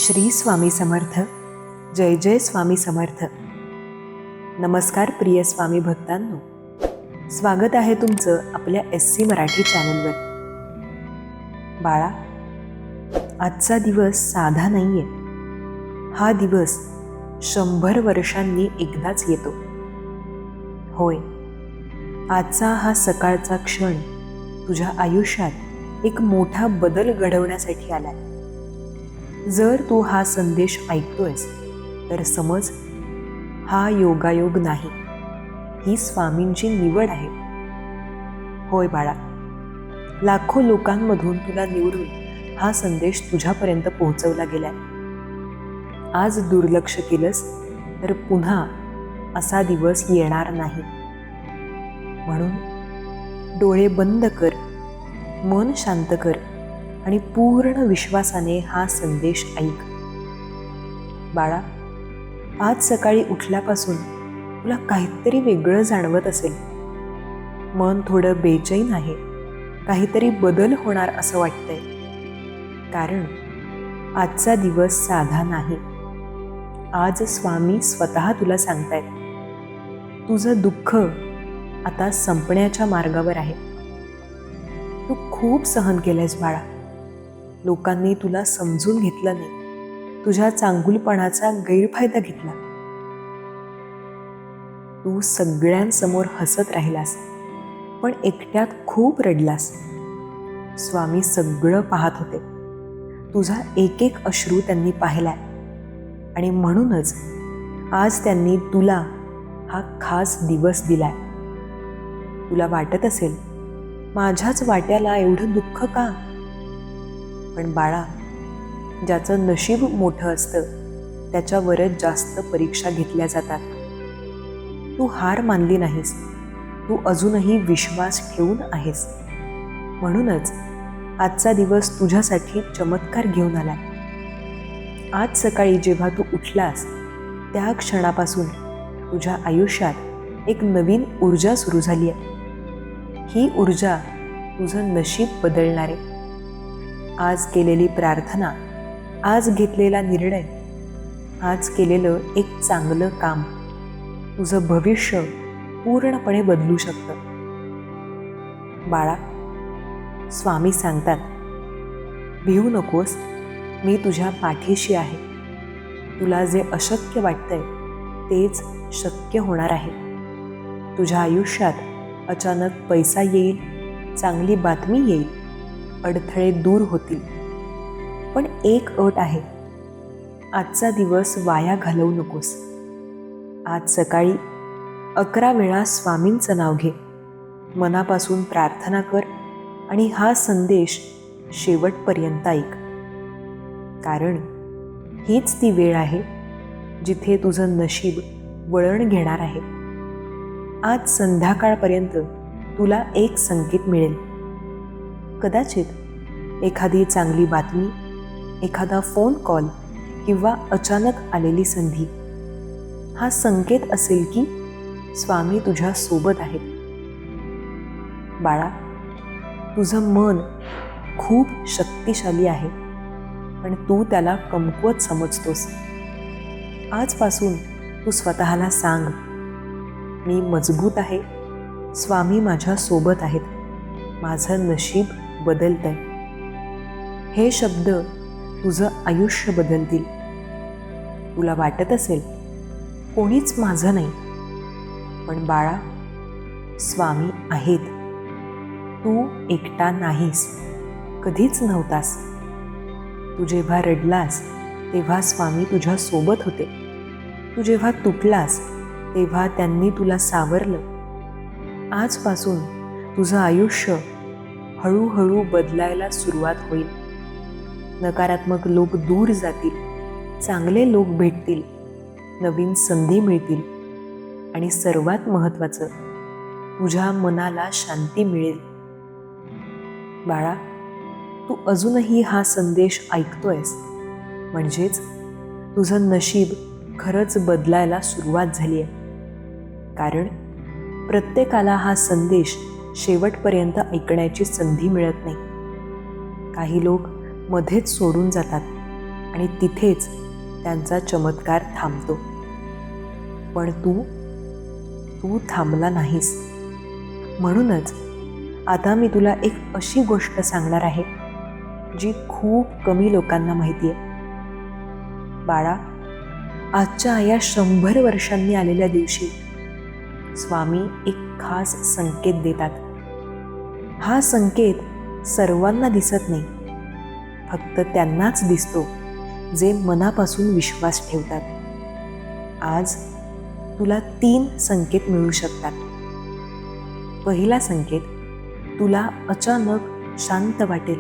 श्री स्वामी समर्थ. जय जय स्वामी समर्थ. नमस्कार प्रिय स्वामी भक्तांनो, स्वागत आहे तुमचं आपल्या SC मराठी चॅनलवर. बाळा, आजचा दिवस साधा नाहीये. हा दिवस 100 वर्षांनी एकदाच येतो. होय, आजचा हा सकाळचा क्षण तुझ्या आयुष्यात एक मोठा बदल घडवण्यासाठी आलाय. जर तू हा संदेश ऐकतोयस तर समज, हा योगायोग नाही, ही स्वामींची निवड आहे. होय बाळा, लाखो लोकांमधून तुला निवडून हा संदेश तुझ्यापर्यंत पोहोचवला गेलाय. आज दुर्लक्ष केलंस तर पुन्हा असा दिवस येणार नाही. म्हणून डोळे बंद कर, मन शांत कर आणि पूर्ण विश्वासाने हा संदेश ऐक. बाळा, आज सकाळी उठल्यापासून तुला काहीतरी वेगळं जाणवत असेल. मन थोडं बेचैन आहे, काहीतरी बदल होणार असं वाटतंय. कारण आजचा दिवस साधा नाही. आज स्वामी स्वतः तुला सांगतायत, तुझं दुःख आता संपण्याच्या मार्गावर आहे. तू खूप सहन केलंयस बाळा. लोकांनी तुला समजून घेतलं नाही, तुझ्या चांगुलपणाचा गैरफायदा घेतला. तू सगळ्यांसमोर हसत राहिलास, पण एकट्यात खूप रडलास. स्वामी सगळं पाहत होते. तुझा एक एक अश्रू त्यांनी पाहिलाय आणि म्हणूनच आज त्यांनी तुला हा खास दिवस दिलाय. तुला वाटत असेल, माझ्याच वाट्याला एवढं दुःख का? पण बाळा, ज्याचं नशीब मोठं असतं त्याच्यावरच जास्त परीक्षा घेतल्या जातात. तू हार मानली नाहीस, तू अजूनही विश्वास ठेवून आहेस. म्हणूनच आजचा दिवस तुझ्यासाठी चमत्कार घेऊन आलाय. आज सकाळी जेव्हा तू उठलास त्या क्षणापासून तुझ्या आयुष्यात एक नवीन ऊर्जा सुरू झाली आहे. ही ऊर्जा तुझं नशीब बदलणार आहे. आज केलेली प्रार्थना, आज घेतलेला निर्णय, आज केलेलं एक चांगलं काम तुझं भविष्य पूर्णपणे बदलू शकतं. बाळा, स्वामी सांगतात, भिवू नकोस, मी तुझ्या पाठीशी आहे. तुला जे अशक्य वाटतंय तेच शक्य होणार आहे. तुझ्या आयुष्यात अचानक पैसा येईल, चांगली बातमी येईल, अडथळे दूर होतील. पण एक अट आहे, आजचा दिवस वाया घालवू नकोस. आज सकाळी 11 वेळा स्वामींचं नाव घे, मनापासून प्रार्थना कर आणि हा संदेश शेवटपर्यंत ऐक. कारण हीच ती वेळ आहे जिथे तुझं नशीब वळण घेणार आहे. आज संध्याकाळपर्यंत तुला एक संकेत मिळेल. कदाचित एखादी चांगली बातमी, एखादा फोन कॉल किंवा अचानक आलेली संधी. हा संकेत असेल की स्वामी तुझ्या सोबत आहेत. बाळा, तुझं मन खूप शक्तिशाली आहे, पण तू त्याला कमकुवत समजतोस. आजपासून तू स्वतःला सांग, मी मजबूत आहे, स्वामी माझ्या सोबत आहेत, माझं नशीब बदलतंय. हे शब्द तुझं आयुष्य बदलतील. तुला वाटत असेल, कोणीच माझं नाही, पण बाळा, स्वामी आहेत. तू एकटा नाहीस, कधीच नव्हतास. तू जेव्हा रडलास तेव्हा स्वामी तुझ्या सोबत होते. तू जेव्हा तुटलास तेव्हा त्यांनी तुला सावरलं. आजपासून तुझं आयुष्य हळूहळू बदलायला सुरुवात होईल. नकारात्मक लोक दूर जातील, चांगले लोक भेटतील, नवीन संधी मिळतील आणि सर्वात महत्त्वाचं, तुझ्या मनाला शांती मिळेल. बाळा, तू अजूनही हा संदेश ऐकतोयस, म्हणजेच तुझं नशीब खरंच बदलायला सुरुवात झाली आहे. कारण प्रत्येकाला हा संदेश शेवटपर्यंत ऐकण्याची संधी मिळत नाही. काही लोक मध्येच सोडून जातात आणि तिथेच त्यांचा चमत्कार थांबतो. पण तू थांबला नाहीस. म्हणूनच आता मी तुला एक अशी गोष्ट सांगणार आहे जी खूप कमी लोकांना माहिती आहे. बाळा, आजच्या या 100 वर्षांनी आलेल्या दिवशी स्वामी एक खास संकेत देतात. हा संकेत सर्वांना दिसत नाही, फक्त त्यांनाच दिसतो जे मनापासून विश्वास ठेवतात. आज तुला 3 संकेत मिळू शकतात. पहिला संकेत, तुला अचानक शांत वाटेल.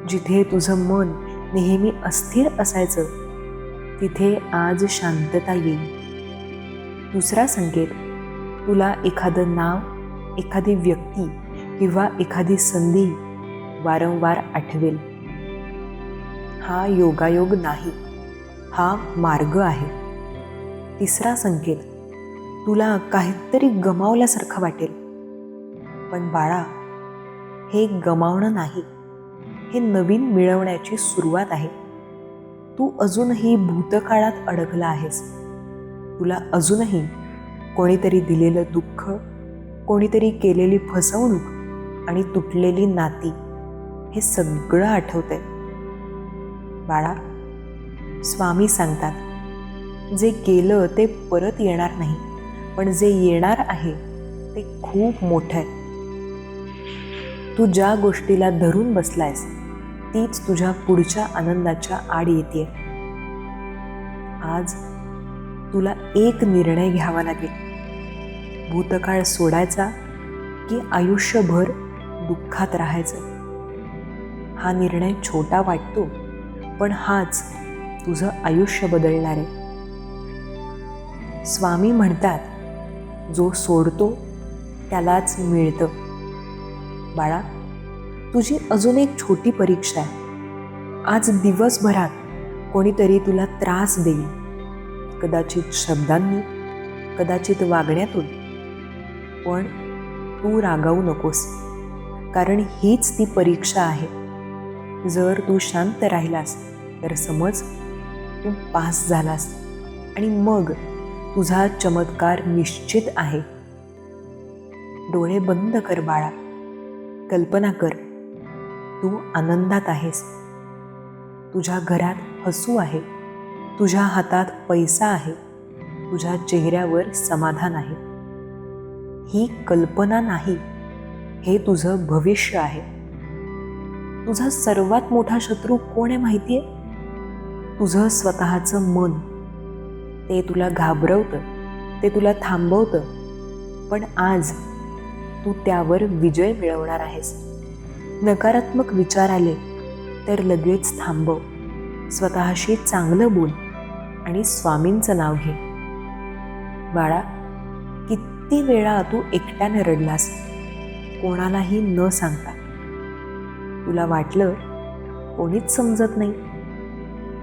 जिथे तुझं मन नेहमी अस्थिर असायचं तिथे आज शांतता येईल. दुसरा संकेत, तुला एखादं नाव, एखादी व्यक्ती किंवा एखादी संधी वारंवार आठवेल. हा योगायोग नाही, हा मार्ग आहे. तिसरा संकेत, तुला काहीतरी गमावल्यासारखं वाटेल. पण बाळा, हे गमावणं नाही, हे नवीन मिळवण्याची सुरुवात आहे. तू अजूनही भूतकाळात अडकला आहेस. तुला अजूनही कोणीतरी दिलेलं दुःख, कोणीतरी केलेली फसवणूक आणि तुटलेली नाती हे सगळं आठवतंय. बाळा, स्वामी सांगतात, जे गेलं ते परत येणार नाही, पण जे येणार आहे ते खूप मोठं आहे. तू ज्या गोष्टीला धरून बसलायस तीच तुझ्या पुढच्या आनंदाच्या आड येते. आज तुला एक निर्णय घ्यावा लागेल. भूतकाळ सोडायचा की आयुष्यभर दुःखात राहायचं. हा निर्णय छोटा वाटतो, पण हाच तुझं आयुष्य बदलणार आहे. स्वामी म्हणतात, जो सोडतो त्यालाच मिळतं. बाळा, तुझी अजून एक छोटी परीक्षा आहे. आज दिवसभरात कोणीतरी तुला त्रास देईल, कदाचित शब्दांनी, कदाचित वागण्यातून. पण तू रागावू नकोस, कारण हीच ती परीक्षा आहे. जर तू शांत राहिलास तर समज तू पास झालास आणि मग तुझा चमत्कार निश्चित आहे. डोळे बंद कर बाळा. कल्पना कर, तू आनंदात आहेस. तुझ्या घरात हसू आहे, तुझ्या हातात पैसा आहे, तुझ्या चेहऱ्यावर समाधान आहे. ही कल्पना नाही, हे तुझं भविष्य आहे. तुझा सर्वात मोठा शत्रू कोण आहे माहिती आहे? तुझं स्वतःचं मन. ते तुला घाबरवतं, ते तुला थांबवतं. पण आज तू त्यावर विजय मिळवणार आहेस. नकारात्मक विचार आले तर लगेच थांबव. स्वतःशी चांगलं बोल आणि स्वामींचं नाव घे. बाळा, किती वेळा तू एकट्याने रडलास, कोणालाही न सांगता. तुला वाटलं कोणीच समजत नाही,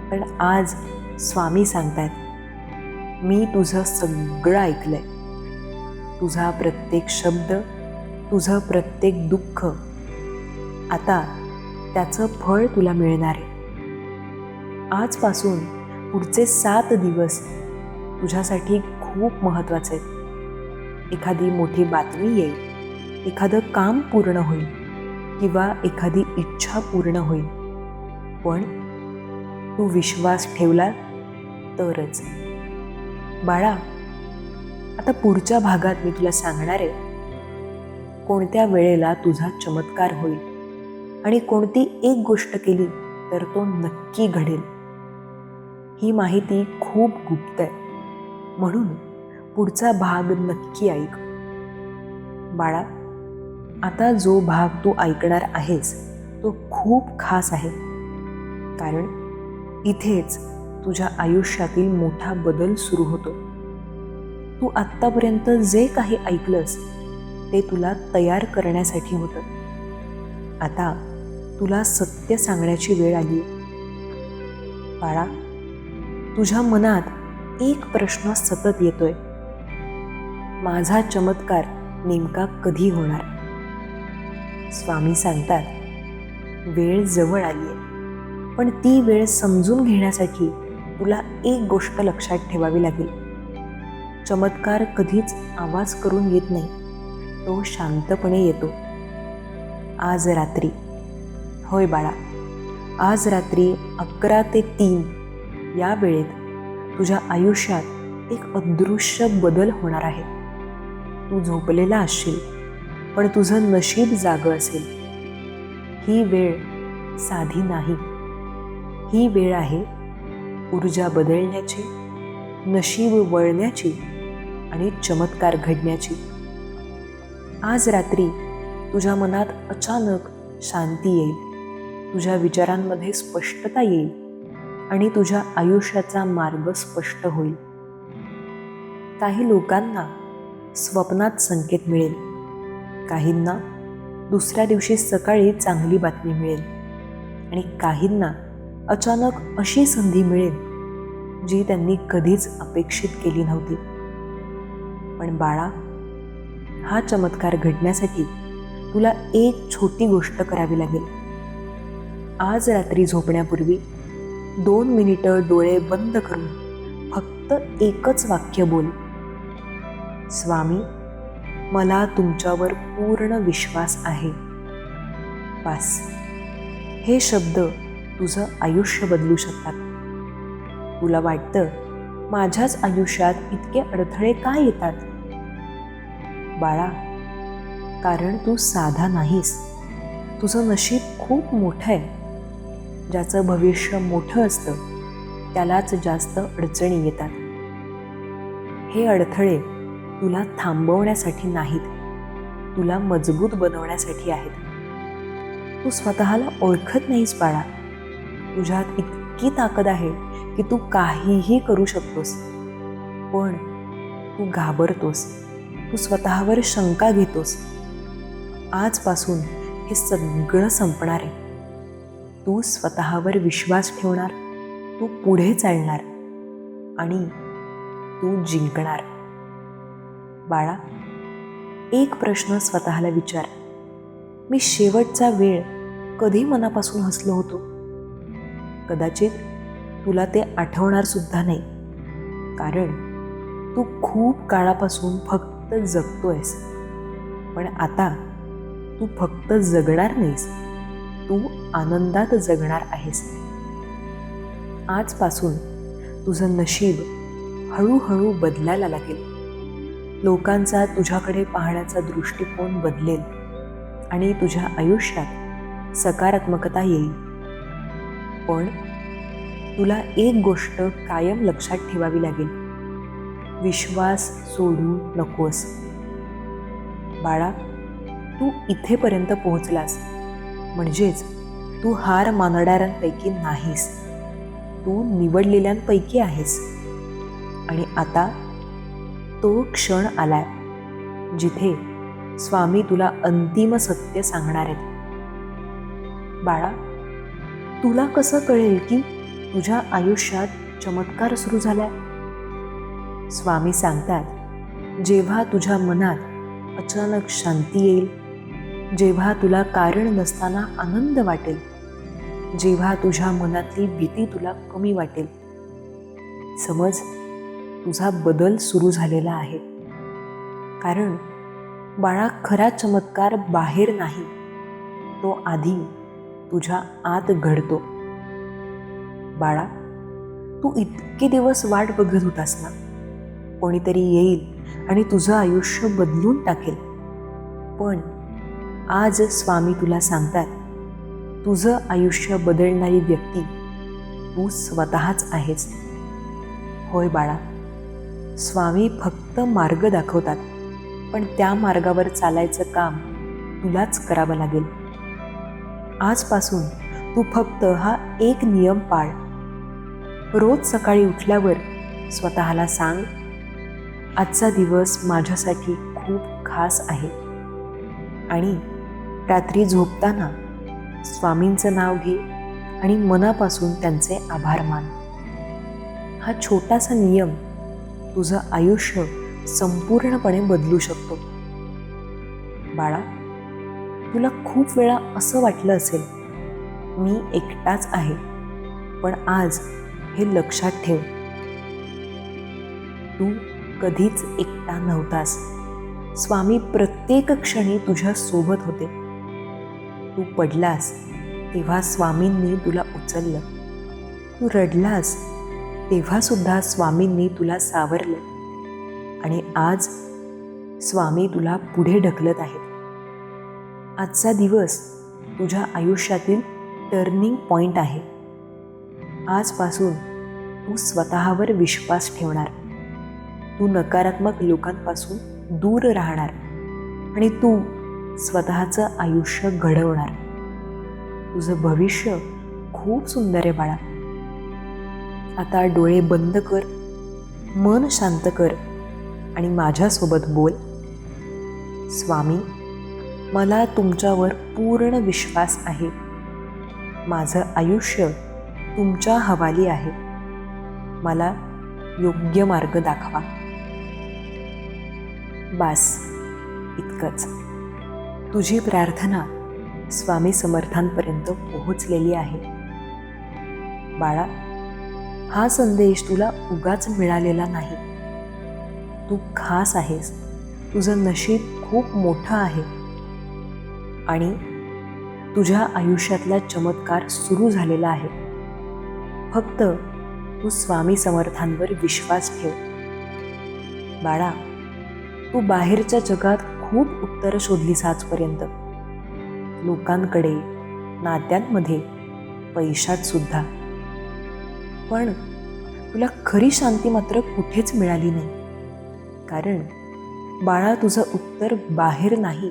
पण आज स्वामी सांगतायत, मी तुझं सगळं ऐकलंय. तुझा प्रत्येक शब्द, तुझं प्रत्येक दुःख. आता त्याचं फळ तुला मिळणार आहे. आजपासून पुढचे 7 दिवस तुझ्यासाठी खूप महत्त्वाचे आहेत. एखादी मोठी बातमी येईल, एखादं काम पूर्ण होईल किंवा एखादी इच्छा पूर्ण होईल. पण तू विश्वास ठेवला तरच. बाळा, आता पुढच्या भागात मी तुला सांगणार आहे कोणत्या वेळेला तुझा चमत्कार होईल आणि कोणती एक गोष्ट केली तर तो नक्की घडेल. ही माहिती खूप गुप्त आहे, म्हणून पुढचा भाग नक्की ऐक. बाळा, आता जो भाग तू ऐकणार आहेस तो खूप खास आहे, कारण इथेच तुझ्या आयुष्यातील मोठा बदल सुरू होतो. तू आत्तापर्यंत जे काही ऐकलंस ते तुला तयार करण्यासाठी होतं. आता तुला सत्य सांगण्याची वेळ आली. बाळा, तुझ्या मनात एक प्रश्न सतत येतोय, माझा चमत्कार नेमका कधी होणार? स्वामी सांगतात, वेळ जवळ आली आहे. पण ती वेळ समजून घेण्यासाठी तुला एक गोष्ट लक्षात ठेवावी लागेल. चमत्कार कधीच आवाज करून येत नाही, तो शांतपणे येतो. आज रात्री, होय बाळा, आज रात्री 11 ते 3 या वेळेत तुझ्या आयुष्यात एक अदृश्य बदल होणार आहे. तू झोपलेला असशील, पण तुझं नशीब जागं असेल. ही वेळ साधी नाही. ही वेळ आहे ऊर्जा बदलण्याची, नशीब वळण्याची आणि चमत्कार घडण्याची. आज रात्री तुझ्या मनात अचानक शांती येईल, तुझ्या विचारांमध्ये स्पष्टता येईल आणि तुझ्या आयुष्याचा मार्ग स्पष्ट होईल. काही लोकांना स्वप्नात संकेत मिळेल, काहींना दुसऱ्या दिवशी सकाळी चांगली बातमी मिळेल आणि काहींना अचानक अशी संधी मिळेल जी त्यांनी कधीच अपेक्षित केली नव्हती. पण बाळा, हा चमत्कार घडण्यासाठी तुला एक छोटी गोष्ट करावी लागेल. आज रात्री झोपण्यापूर्वी 2 मिनिटं डोळे बंद करून फक्त एकच वाक्य बोल, स्वामी, मला तुमच्यावर पूर्ण विश्वास आहे. बस. हे शब्द तुझं आयुष्य बदलू शकतात. तुला वाटतं, माझ्याच आयुष्यात इतके अडथळे का येतात? बाळा, कारण तू साधा नाहीस. तुझं नशीब खूप मोठं आहे. ज्याचं भविष्य मोठं असतं त्यालाच जास्त अडचणी येतात. हे अडथळे तुला थांबवण्यासाठी नाहीत, तुला मजबूत बनवण्यासाठी आहेत. तू स्वतःला ओळखत नाहीस बाळा. तुझ्यात इतकी ताकद आहे की तू काहीही करू शकतोस. पण तू घाबरतोस, तू स्वतःवर शंका घेतोस. आजपासून हे सगळं संपणार आहे. तू स्वतःवर विश्वास ठेवणार, तू पुढे चालणार आणि तू जिंकणार. बाळा, एक प्रश्न स्वतःला विचार, मी शेवटचा वेळ कधी मनापासून हसलो होतो? कदाचित तुला ते आठवणार सुद्धा नाही, कारण तू खूप काळापासून फक्त जगतोयस. पण आता तू फक्त जगणार नाहीस, तू आनंदात जगणार आहेस. आजपासून तुझं नशीब हळूहळू बदलायला लागेल. लोकांचा तुझ्याकडे पाहण्याचा दृष्टिकोन बदलेल आणि तुझ्या आयुष्यात सकारात्मकता येईल. पण तुला एक गोष्ट कायम लक्षात ठेवावी लागेल, विश्वास सोडू नकोस. बाळा, तू इथेपर्यंत पोहोचलास म्हणजेच तू हार मानणाऱ्यांपैकी नाहीस, तू निवडलेल्यांपैकी आहेस. आणि आता तो क्षण आलाय जिथे स्वामी तुला अंतिम सत्य सांगणार आहेत. बाळा, तुला कसं कळेल की तुझ्या आयुष्यात चमत्कार सुरू झालाय? स्वामी सांगतात, जेव्हा तुझ्या मनात अचानक शांती येईल, जेव्हा तुला कारण नसताना आनंद वाटेल, जेव्हा तुझ्या मनातली भीती तुला कमी वाटेल, समज तुझा बदल सुरू झालेला आहे. कारण बाळा, खरा चमत्कार बाहेर नाही, तो आधी तुझ्या आत घडतो. बाळा, तू इतके दिवस वाट बघत होतास ना, कोणीतरी येईल आणि तुझं आयुष्य बदलून टाकेल. पण आज स्वामी तुला सांगतात, तुझं आयुष्य बदलणारी व्यक्ती तू स्वतःच आहेस. होय बाळा, स्वामी फक्त मार्ग दाखवतात, पण त्या मार्गावर चालायचं काम तुलाच करावं लागेल. आजपासून तू फक्त हा एक नियम पाळ. रोज सकाळी उठल्यावर स्वतःला सांग, आजचा दिवस माझ्यासाठी खूप खास आहे. आणि रात्री झोपताना स्वामींचं नाव घे आणि मनापासून त्यांचे आभार मान. हा छोटासा नियम तुझं आयुष्य संपूर्णपणे बदलू शकतो. बाळा, तुला खूप वेळा असं वाटलं असेल, मी एकटाच आहे, पण आज हे लक्षात ठेव, तू कधीच एकटा नव्हतास. स्वामी प्रत्येक क्षणी तुझ्या सोबत होते. तू पडलास तेव्हा स्वामींनी तुला उचललं. तू रडलास तेव्हा सुद्धा स्वामींनी तुला सावरलं. आणि आज स्वामी तुला पुढे ढकलत आहेत. आजचा दिवस तुझ्या आयुष्यातील टर्निंग पॉइंट आहे. आजपासून तू स्वतःवर विश्वास ठेवणार. तू नकारात्मक लोकांपासून दूर राहणार आणि तू स्वतःचं आयुष्य घडवणार. तुझं भविष्य खूप सुंदर आहे बाळा. आता डोळे बंद कर, मन शांत कर आणि माझ्यासोबत बोल. स्वामी, मला तुमच्यावर पूर्ण विश्वास आहे. माझं आयुष्य तुमच्या हवाली आहे. मला योग्य मार्ग दाखवा. बास, इतकंच. तुझी प्रार्थना स्वामी समर्थांपर्यंत पोहोचलेली आहे. बाळा, हा संदेश तुला उगाच मिळालेला नाही. तू खास आहेस. तुझं नशीब खूप मोठं आहे आणि तुझ्या आयुष्यातला चमत्कार सुरू झालेला आहे. फक्त तू स्वामी समर्थांवर विश्वास ठेव. बाळा, तू बाहेरच्या जगात खूप उत्तरं शोधलीस आजपर्यंत. लोकांकडे, नात्यांमध्ये, पैशात सुद्धा. पण तुला खरी शांती मात्र कुठेच मिळाली नाही. कारण बाळा, तुझं उत्तर बाहेर नाही,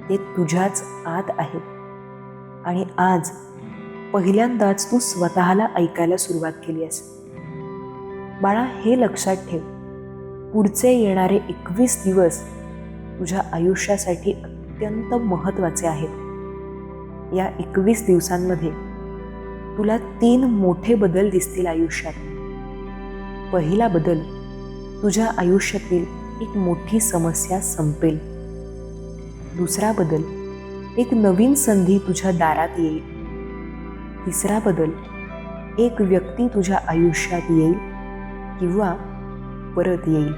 ते तुझ्याच आत आहे. आणि आज पहिल्यांदाच तू स्वतःला ऐकायला सुरुवात केली आहेस. बाळा, हे लक्षात ठेव, पुढचे येणारे 21 दिवस तुझ्या आयुष्यासाठी अत्यंत महत्त्वाचे आहेत. या 21 दिवसांमध्ये तुला 3 मोठे बदल दिसतील आयुष्यात. पहिला बदल, तुझ्या आयुष्यातील एक मोठी समस्या संपेल. दुसरा बदल, एक नवीन संधी तुझ्या दारात येईल. तिसरा बदल, एक व्यक्ती तुझ्या आयुष्यात येईल किंवा परत येईल.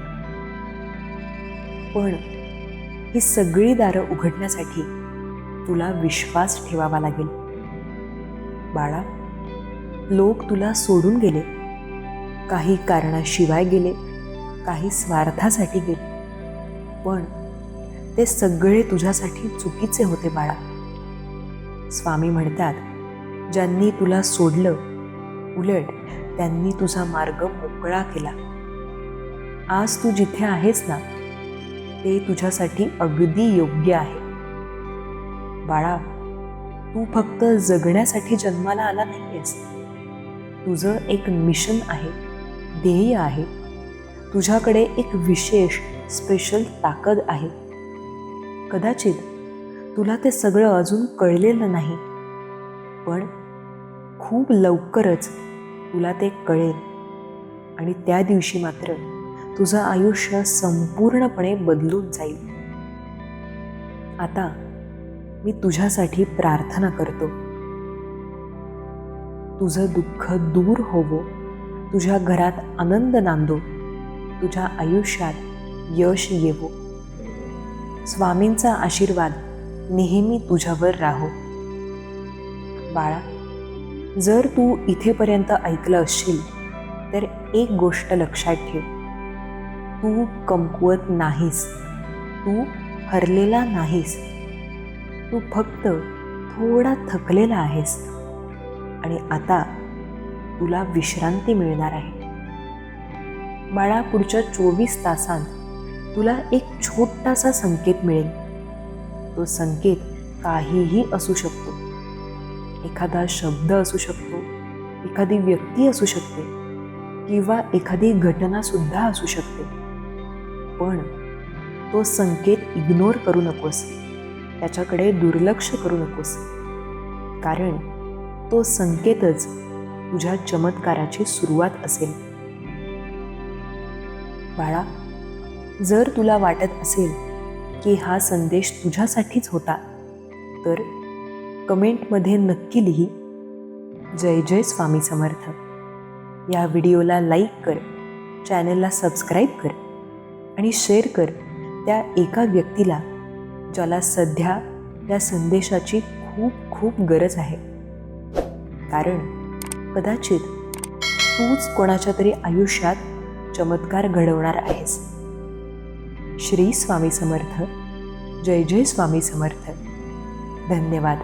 पण ही सगळी दारं उघडण्यासाठी तुला विश्वास ठेवावा लागेल. बाळा, लोक तुला सोडून गेले. काही कारणाशिवाय गेले, काही स्वार्थासाठी गेले. पण ते सगळे तुझ्यासाठी चुकीचे होते बाळा. स्वामी म्हणतात, ज्यांनी तुला सोडलं, उलट त्यांनी तुझा मार्ग मोकळा केला. आज तू जिथे आहेस ना, ते तुझ्यासाठी अगदी योग्य आहे. बाळा, तू फक्त जगण्यासाठी जन्माला आला नाहीयेस. तुझं एक मिशन आहे, ध्येय आहे. तुझ्याकडे एक विशेष, स्पेशल ताकद आहे. कदाचित तुला ते सगळं अजून कळलेलं नाही, पण खूप लवकरच तुला ते कळेल. आणि त्या दिवशी मात्र तुझं आयुष्य संपूर्णपणे बदलून जाईल. आता मी तुझ्यासाठी प्रार्थना करतो. तुझं दुःख दूर होवो, तुझ्या घरात आनंद नांदो, तुझ्या आयुष्यात यश येवो. स्वामींचा आशीर्वाद नेहमी तुझ्यावर राहो. बाळा, जर तू इथेपर्यंत ऐकलं असशील तर एक गोष्ट लक्षात ठेव, तू कमकुवत नाहीस. तू हरलेला नाहीस. तू फक्त थोडा थकलेला आहेस आणि आता तुला विश्रांती मिळणार आहे. बाळा, पुढच्या 24 तासांत तुला एक छोटासा संकेत मिळेल. तो संकेत काहीही असू शकतो. एखादा शब्द असू शकतो, एखादी व्यक्ती असू शकते किंवा एखादी घटना सुद्धा असू शकते. पण तो संकेत इग्नोर करू नकोस, त्याच्याकडे दुर्लक्ष करू नकोस. कारण तो संकेतच तुझ्या चमत्काराची सुरुवात असेल. बाळा, जर तुला वाटत असेल की हा संदेश तुझ्यासाठीच होता, तर कमेंटमध्ये नक्की लिही, जय जय स्वामी समर्थ. या व्हिडिओला लाईक कर, चॅनलला सबस्क्राईब कर आणि शेअर कर त्या एका व्यक्तीला ज्याला सध्या या संदेशाची खूप खूप गरज आहे. कारण कदाचित तूच कोणाच्या तरी आयुष्यात चमत्कार घडवणार आहेस. श्री स्वामी समर्थ. जय जय स्वामी समर्थ. धन्यवाद.